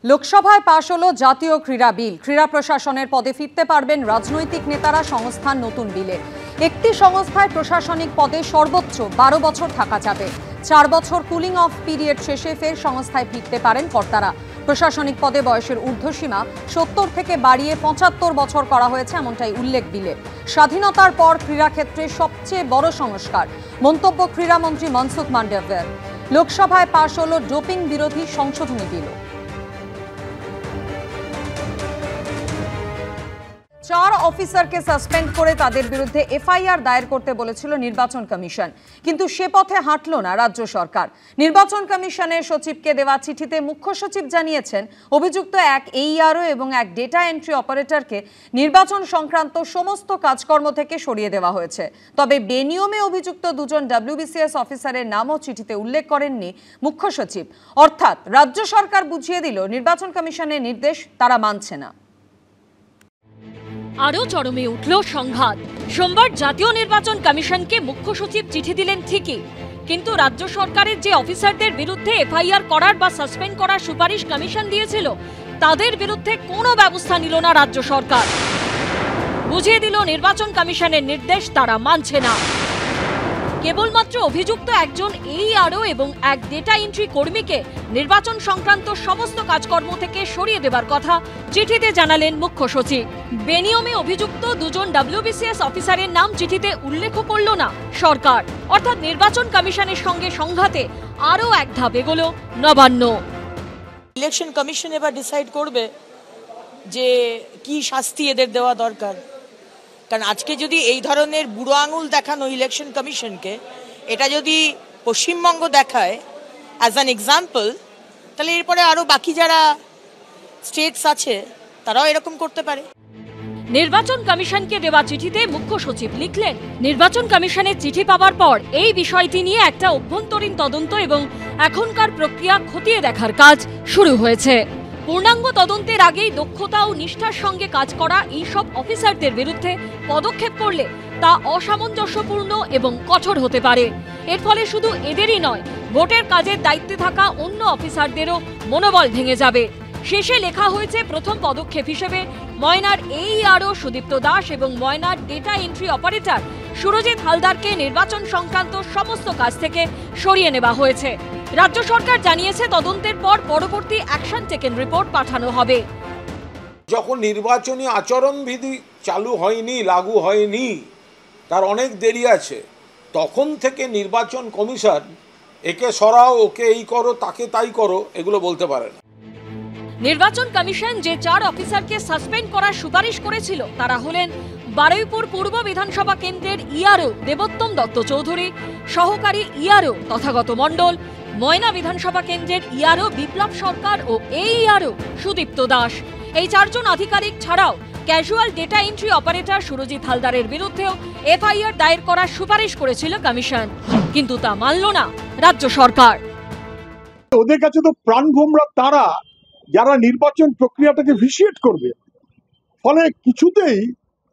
লোকসভায় পাশ হলো জাতীয় ক্রীড়া বিল। ক্রীড়া প্রশাসনের পদে ফিরতে পারবেন রাজনৈতিক নেতারা সংস্থার নতুন বিলে। একটি সংস্থায় প্রশাসনিক পদে সর্বোচ্চ 12 বছর থাকা যাবে। 4 বছর কুলিং অফ পিরিয়ড শেষে ফের সংস্থায় ফিরতে পারেন কর্তারা। প্রশাসনিক পদে বয়সের ঊর্ধ্বসীমা 70 থেকে বাড়িয়ে 75 বছর করা হয়েছে, এমনটাই উল্লেখ বিলে। স্বাধীনতার পর ক্রীড়াক্ষেত্রে সবচেয়ে বড় সংস্কার, মন্তব্য ক্রীড়ামন্ত্রী মনসুখ মান্ডভিয়ার। লোকসভায় পাশ হলো ডোপিং বিরোধী সংশোধনী বিল। 4 অফিসারকে সাসপেন্ড করে তাদের বিরুদ্ধে এফআইআর দায়ের করতে বলেছিল নির্বাচন কমিশন, কিন্তু সে পথে হাঁটল না রাজ্য সরকার। নির্বাচন কমিশনের সচিবকে দেওয়া চিঠিতে মুখ্য সচিব জানিয়েছেন, অভিযুক্ত এক এইআরও এবং এক ডেটা এন্ট্রি অপারেটরকে নির্বাচন সংক্রান্ত সমস্ত কাজকর্ম থেকে সরিয়ে দেওয়া হয়েছে। তবে বেনিয়মে অভিযুক্ত দুজন ডব্লিউবিসিএস অফিসারের নামও চিঠিতে উল্লেখ করেননি মুখ্য সচিব। অর্থাৎ রাজ্য সরকার বুঝিয়ে দিল নির্বাচন কমিশনের নির্দেশ তারা মানছে না। আরও চরমে উঠল সংঘাত। সোমবার জাতীয় নির্বাচন কমিশনকে মুখ্য সচিব চিঠি দিলেন ঠিকই, কিন্তু রাজ্য সরকারের যে অফিসারদের বিরুদ্ধে এফআইআর করার বা সাসপেন্ড করার সুপারিশ কমিশন দিয়েছিল, তাদের বিরুদ্ধে কোনো ব্যবস্থা নিল না রাজ্য সরকার। বুঝিয়ে দিল নির্বাচন কমিশনের নির্দেশ তারা মানছে না। কেবলমাত্র অভিযুক্ত একজন এইআরও এবং এক ডেটা এন্ট্রি কর্মীকে নির্বাচন সংক্রান্ত সমস্ত কাজকর্ম থেকে সরিয়ে দেবার কথা চিঠিতে জানালেন মুখ্য সচিব। বেনিয়মে অভিযুক্ত দুজন ডব্লিউবিসিএস অফিসারের নাম চিঠিতে উল্লেখ করল না সরকার। অর্থাৎ নির্বাচন কমিশনের সঙ্গে সংঘাতে আরও এক ধাপ এগোলো নবান্ন। ইলেকশন কমিশন এবার ডিসাইড করবে যে কি শাস্তি এদের দেওয়া দরকার। কারণ আজকে যদি এই ধরনের বুড়ো আঙুল দেখানো ইলেকশন কমিশনকে, এটা যদি পশ্চিমবঙ্গ দেখায় অ্যাজ অ্যান এক্সাম্পল, তাহলে এরপরে আরো বাকি যারা স্টেটস আছে তারাও এরকম করতে পারে। নির্বাচন কমিশনকে দেওয়া চিঠিতে মুখ্য সচিব লিখলেন, নির্বাচন কমিশনের চিঠি পাওয়ার পর এই বিষয়টি নিয়ে একটা অভ্যন্তরীণ তদন্ত এবং এখনকার প্রক্রিয়া খতিয়ে দেখার কাজ শুরু হয়েছে। পূর্ণাঙ্গ তদন্তের আগেই দক্ষতা ও নিষ্ঠার সঙ্গে কাজ করা এইসব অফিসারদের বিরুদ্ধে পদক্ষেপ করলে তা অসামঞ্জস্যপূর্ণ এবং কঠোর হতে পারে। এর ফলে শুধু এদেরই নয়, ভোটের কাজের দায়িত্বে থাকা অন্য অফিসারদেরও মনোবল ভেঙে যাবে। শেষে লেখা হয়েছে, প্রথম পদক্ষেপ হিসেবে ময়নার এইআরও সুদীপ্ত দাস এবং ময়নার ডেটা এন্ট্রি অপারেটর সুরজিৎ হালদারকে নির্বাচন সংক্রান্ত সমস্ত কাজ থেকে সরিয়ে নেওয়া হয়েছে। রাজ্য সরকার জানিয়েছে, তদন্তের পর পরবর্তী অ্যাকশন টেকেন রিপোর্ট পাঠানো হবে। যখন নির্বাচনী আচরণবিধি চালু হয়নি, লাগু হয়নি, তার অনেক দেরি আছে, তখন থেকে নির্বাচন কমিশন একে সরাও, ওকে এই করো, তাকে তাই করো, এগুলো বলতে পারে না। নির্বাচন কমিশন যে 4 অফিসারকে সাসপেন্ড করার সুপারিশ করেছিল তারা হলেন বারুইপুর পূর্ব বিধানসভা কেন্দ্রের ইআরও দেবোত্তম দত্ত চৌধুরী, সহকারী ইআরও তথাগত মণ্ডল, ময়না বিধানসভা কেন্দ্রের ইআরও বিপ্লব সরকার ও এইআরও সুদীপ্ত দাস। এই 4 জন আধিকারিক ছাড়াও casual data entry operator Surajit হালদারের বিরুদ্ধেও এফআইআর দায়ের করার সুপারিশ করেছিল কমিশন, কিন্তু তা মানল না রাজ্য সরকার। ওদের কাছে তো প্রাণভোমরা তারা যারা নির্বাচন প্রক্রিয়াটাকে ভিসিয়েট করবে। ফলে কিছুতেই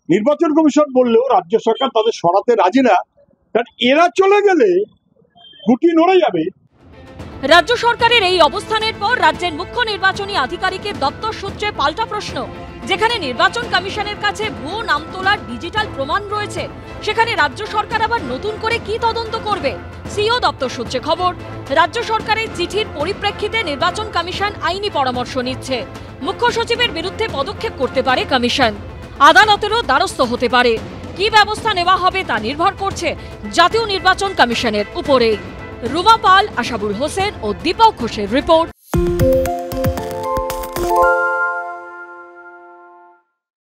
নির্বাচন কমিশন বললেও রাজ্য সরকার তাদের সরাতে রাজি না, কারণ এরা চলে গেলে গুটি নড়ে যাবে। রাজ্য সরকারের এই অবস্থানের পর রাজ্যের মুখ্য নির্বাচনী আধিকারিকের দপ্তর সূত্রে পাল্টা প্রশ্ন। যেখানে নির্বাচন কমিশনের কাছে ভুয়ো নাম তোলার ডিজিটাল প্রমাণ রয়েছে, সেখানে রাজ্য সরকার আবার নতুন করে কি তদন্ত করবে? সিও দপ্তর সূত্রে খবর, রাজ্য সরকারের চিঠির পরিপ্রেক্ষিতে নির্বাচন কমিশন আইনি পরামর্শ নিচ্ছে। মুখ্য সচিবের বিরুদ্ধে পদক্ষেপ করতে পারে কমিশন, আদালতেরও দ্বারস্থ হতে পারে। কি ব্যবস্থা নেওয়া হবে তা নির্ভর করছে জাতীয় নির্বাচন কমিশনের উপরে। রুমা পাল, আশাবুল হোসেন ও দীপক ঘোষের রিপোর্ট।